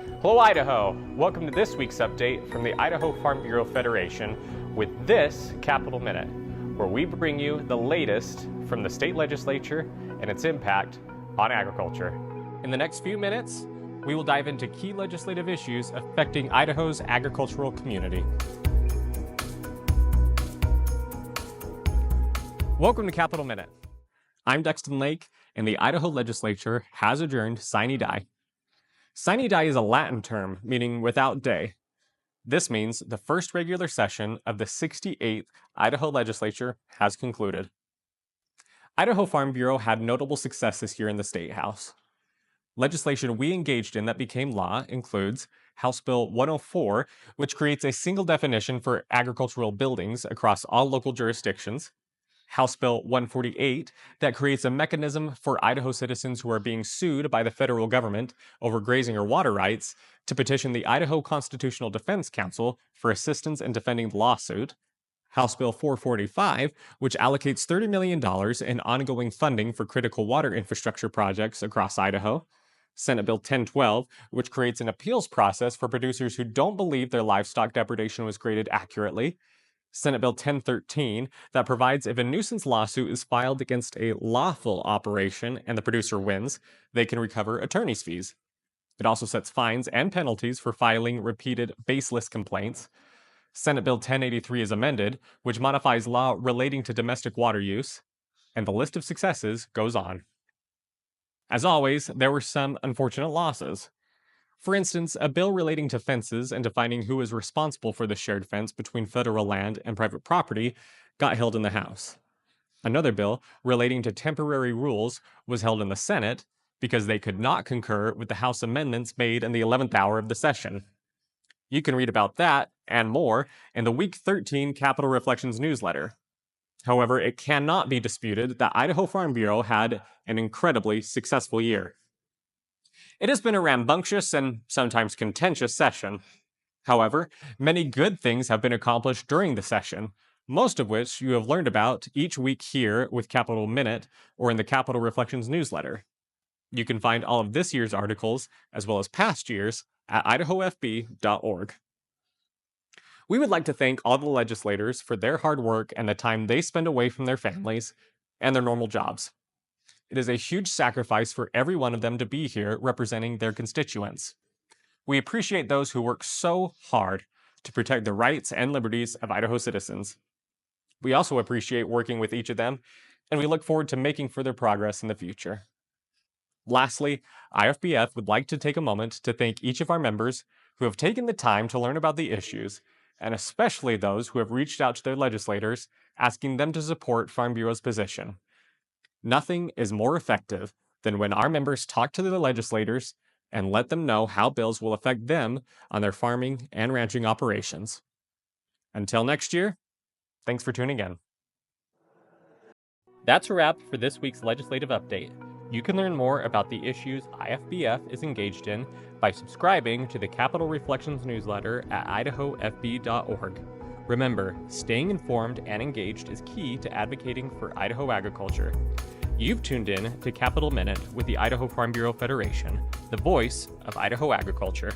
Hello, Idaho. Welcome to this week's update from the Idaho Farm Bureau Federation with this Capital Minute, where we bring you the latest from the state legislature and its impact on agriculture. In the next few minutes, we will dive into key legislative issues affecting Idaho's agricultural community. Welcome to Capital Minute. I'm Dexton Lake, and the Idaho legislature has adjourned sine die. Sine die is a Latin term meaning without day. This means the first regular session of the 68th Idaho legislature has concluded. Idaho Farm Bureau had notable success this year in the State House. Legislation we engaged in that became law includes House Bill 104, which creates a single definition for agricultural buildings across all local jurisdictions, House Bill 148 that creates a mechanism for Idaho citizens who are being sued by the federal government over grazing or water rights to petition the Idaho Constitutional Defense Council for assistance in defending the lawsuit, House Bill 445, which allocates $30 million in ongoing funding for critical water infrastructure projects across Idaho, Senate Bill 1012, which creates an appeals process for producers who don't believe their livestock depredation was graded accurately, Senate Bill 1013 that provides if a nuisance lawsuit is filed against a lawful operation and the producer wins, they can recover attorney's fees. It also sets fines and penalties for filing repeated baseless complaints. Senate Bill 1083 is amended, which modifies law relating to domestic water use, and the list of successes goes on. As always, there were some unfortunate losses. For instance, a bill relating to fences and defining who is responsible for the shared fence between federal land and private property got held in the House. Another bill relating to temporary rules was held in the Senate because they could not concur with the House amendments made in the 11th hour of the session. You can read about that and more in the Week 13 Capitol Reflections newsletter. However, it cannot be disputed that Idaho Farm Bureau had an incredibly successful year. It has been a rambunctious and sometimes contentious session. However, many good things have been accomplished during the session, most of which you have learned about each week here with Capital Minute or in the Capital Reflections newsletter. You can find all of this year's articles, as well as past years, at idahofb.org. We would like to thank all the legislators for their hard work and the time they spend away from their families and their normal jobs. It is a huge sacrifice for every one of them to be here representing their constituents. We appreciate those who work so hard to protect the rights and liberties of Idaho citizens. We also appreciate working with each of them, and we look forward to making further progress in the future. Lastly, IFBF would like to take a moment to thank each of our members who have taken the time to learn about the issues, and especially those who have reached out to their legislators asking them to support Farm Bureau's position. Nothing is more effective than when our members talk to their legislators and let them know how bills will affect them on their farming and ranching operations. Until next year, thanks for tuning in. That's a wrap for this week's legislative update. You can learn more about the issues IFBF is engaged in by subscribing to the Capital Reflections newsletter at idahofb.org. Remember, staying informed and engaged is key to advocating for Idaho agriculture. You've tuned in to Capital Minute with the Idaho Farm Bureau Federation, the voice of Idaho agriculture.